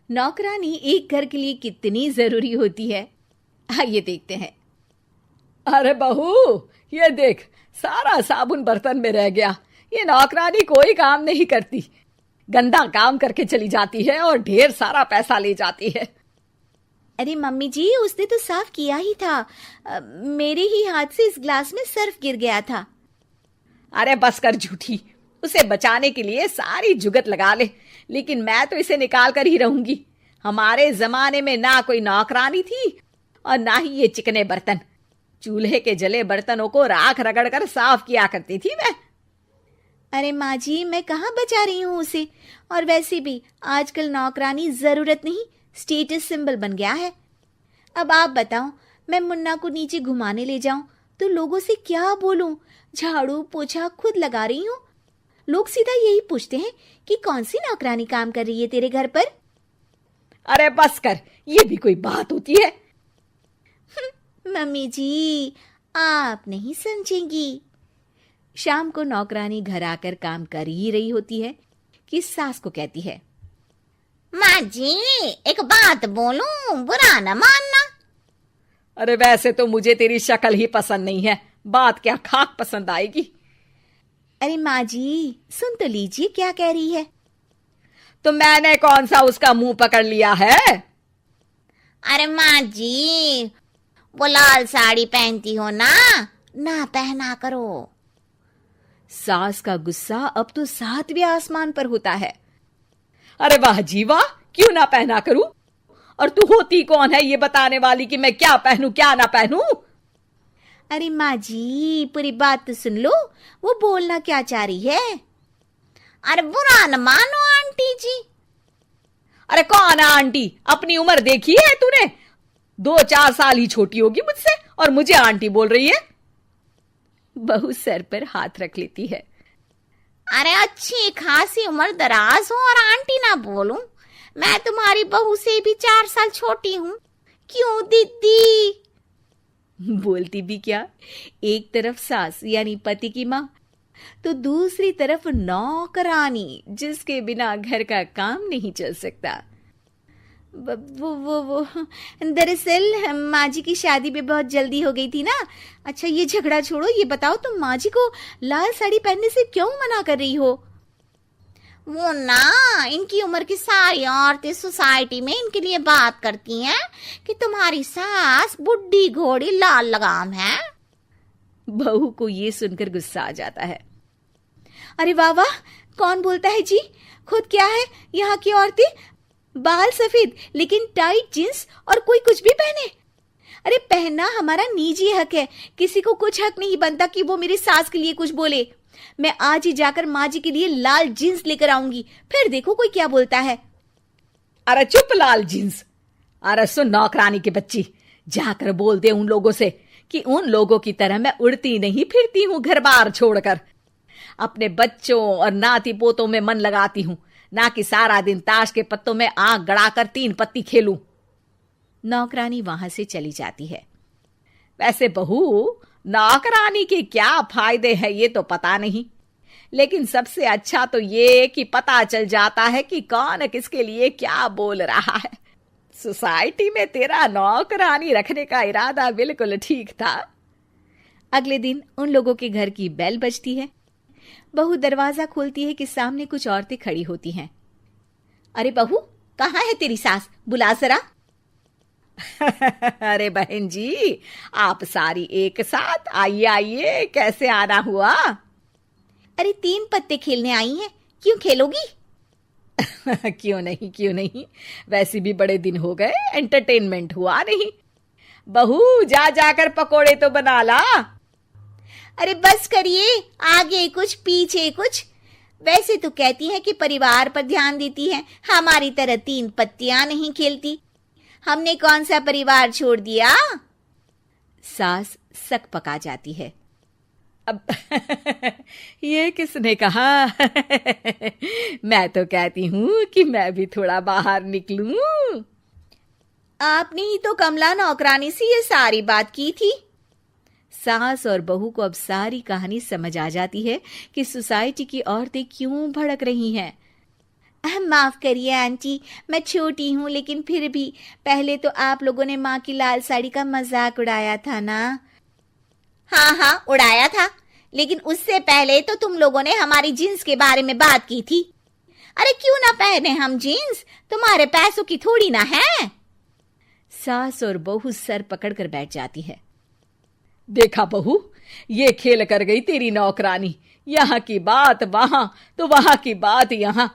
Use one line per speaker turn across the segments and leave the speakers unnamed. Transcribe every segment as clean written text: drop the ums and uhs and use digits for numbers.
नौकरानी एक घर के लिए कितनी जरूरी होती है, आइए देखते हैं।
अरे बहू, ये देख, सारा साबुन बर्तन में रह गया। ये नौकरानी कोई काम नहीं करती, गंदा काम करके चली जाती है और ढेर सारा पैसा ले जाती है।
अरे मम्मी जी, उसने तो साफ किया ही था। मेरे ही हाथ से इस ग्लास में सर्फ गिर गया था।
अरे बस कर झूठी, उसे बचाने के लिए सारी जुगत लगा ले, लेकिन मैं तो इसे निकाल कर ही रहूंगी। हमारे जमाने में ना कोई नौकरानी थी और ना ही ये चिकने बर्तन। चूल्हे के जले बर्तनों को राख रगड़ कर साफ किया करती थी मैं।
अरे माँ जी, मैं कहाँ बचा रही हूँ उसे। और वैसे भी आजकल नौकरानी जरूरत नहीं, स्टेटस सिंबल बन गया है। अब आप बताओ, मैं मुन्ना को नीचे घुमाने ले जाऊं तो लोगों से क्या बोलूं? झाड़ू पोछा खुद लगा रही हूँ। लोग सीधा यही पूछते हैं कि कौन सी नौकरानी काम कर रही है तेरे घर पर।
अरे बस कर, ये भी कोई बात होती है?
मम्मी जी, आप नहीं समझेंगी। शाम को नौकरानी घर आकर काम कर ही रही होती है कि सास को कहती है,
माँ जी, एक बात बोलूं, बुरा न मानना।
अरे वैसे तो मुझे तेरी शक्ल ही पसंद नहीं है, बात क्या खाक पसंद आएगी।
अरे माँ जी, सुन तो लीजिए क्या कह रही है।
तो मैंने कौन सा उसका मुंह पकड़ लिया है?
अरे माँ जी, वो लाल साड़ी पहनती हो ना, ना पहना करो।
सास का गुस्सा अब तो 7वें आसमान पर होता है।
अरे वाह जी वाह, क्यों ना पहना करूं? और तू होती कौन है ये बताने वाली कि मैं क्या पहनूं क्या ना पहनूं?
अरे माँ जी, पूरी बात तो सुन लो, वो बोलना क्या चाह रही है।
अरे बुरा न मानो आंटी जी।
अरे कौन है आंटी? अपनी उम्र देखी है तूने? 2-4 साल ही छोटी होगी मुझसे और मुझे आंटी बोल रही है।
बहू सर पर हाथ रख लेती है।
अरे अच्छी खासी उम्र दराज हो और आंटी ना बोलूं? मैं तुम्हारी बहू से भी 4 साल छोटी हूँ। क्यों दीदी?
बोलती भी क्या, एक तरफ सास यानी पति की माँ, तो दूसरी तरफ नौकरानी जिसके बिना घर का काम नहीं चल सकता। वो दरअसल माँ जी की शादी भी बहुत जल्दी हो गई थी ना। अच्छा ये झगड़ा छोड़ो, ये बताओ तुम माँ जी को लाल साड़ी पहनने से क्यों मना कर रही हो?
वो ना, इनकी उम्र की सारी औरतें सोसाइटी में इनके लिए बात करती हैं कि तुम्हारी सास बुढ़ी घोड़ी लाल लगाम है।
बहू को ये सुनकर गुस्सा आ जाता है। अरे वाह वाह, कौन बोलता है जी? खुद क्या है यहाँ की औरतें, बाल सफेद लेकिन टाइट जींस और कोई कुछ भी पहने। अरे पहनना हमारा निजी हक है, किसी को कुछ हक नहीं बनता कि वो मेरी सास के लिए कुछ बोले। मैं आज ही जाकर माँ जी के लिए लाल जींस लेकर आऊंगी, फिर देखो कोई क्या बोलता है।
अरे चुप लाल जींस। अरे सुन नौकरानी की बच्ची, जाकर बोल दे उन लोगों से कि उन लोगों की तरह मैं उड़ती नहीं फिरती हूँ घर बार छोड़कर। अपने बच्चों और नाती पोतों में मन लगाती हूँ, ना कि सारा दिन ताश के पत्तों में आंख गड़ाकर 3 पत्ती खेलूं।
नौकरानी वहां से चली जाती है।
वैसे बहू, नौकरानी के क्या फायदे हैं ये तो पता नहीं, लेकिन सबसे अच्छा तो ये कि पता चल जाता है कि कौन किसके लिए क्या बोल रहा है। सोसाइटी में तेरा नौकरानी रखने का इरादा बिल्कुल ठीक था।
अगले दिन उन लोगों के घर की बेल बजती है। बहू दरवाजा खोलती है कि सामने कुछ औरतें खड़ी होती हैं। अरे बहू, कहाँ है तेरी सास? बुला जरा।
अरे बहन जी, आप सारी एक साथ आइए आइए, कैसे आना हुआ?
अरे 3 पत्ते खेलने आई हैं, क्यों खेलोगी?
क्यों नहीं, वैसे भी बड़े दिन हो गए, एंटरटेनमेंट हुआ नहीं। बहू जा जाकर पकोड़े तो बना ला।
अरे बस करिए, आगे कुछ पीछे कुछ। वैसे तो कहती है कि परिवार पर ध्यान देती है, हमारी तरह 3 पत्तियां नहीं खेलती। हमने कौन सा परिवार छोड़ दिया? सास सक पका जाती है।
अब ये किसने कहा? मैं तो कहती हूँ कि मैं भी थोड़ा बाहर निकलूं।
आपने ही तो कमला नौकरानी से ये सारी बात की थी। सास और बहू को अब सारी कहानी समझ आ जाती है कि सोसाइटी की औरतें क्यों भड़क रही हैं। माफ करिए आंटी, मैं छोटी हूँ, लेकिन फिर भी पहले तो आप लोगों ने माँ की लाल साड़ी का मजाक उड़ाया था ना।
हाँ हाँ, उड़ाया था, लेकिन उससे पहले तो तुम लोगों ने हमारी जीन्स के बारे में बात की थी। अरे क्यों ना पहने हम जीन्स, तुम्हारे पैसों की थोड़ी ना है।
सास और बहू सर पकड़कर बैठ जाती है। देखा बहू, ये खेल कर गई तेरी नौकरानी, यहाँ की बात वहां तो वहां की बात यहाँ।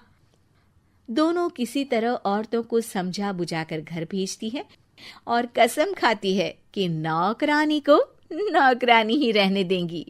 दोनों किसी तरह औरतों को समझा बुझाकर घर भेजती है और कसम खाती है कि नौकरानी को नौकरानी ही रहने देंगी।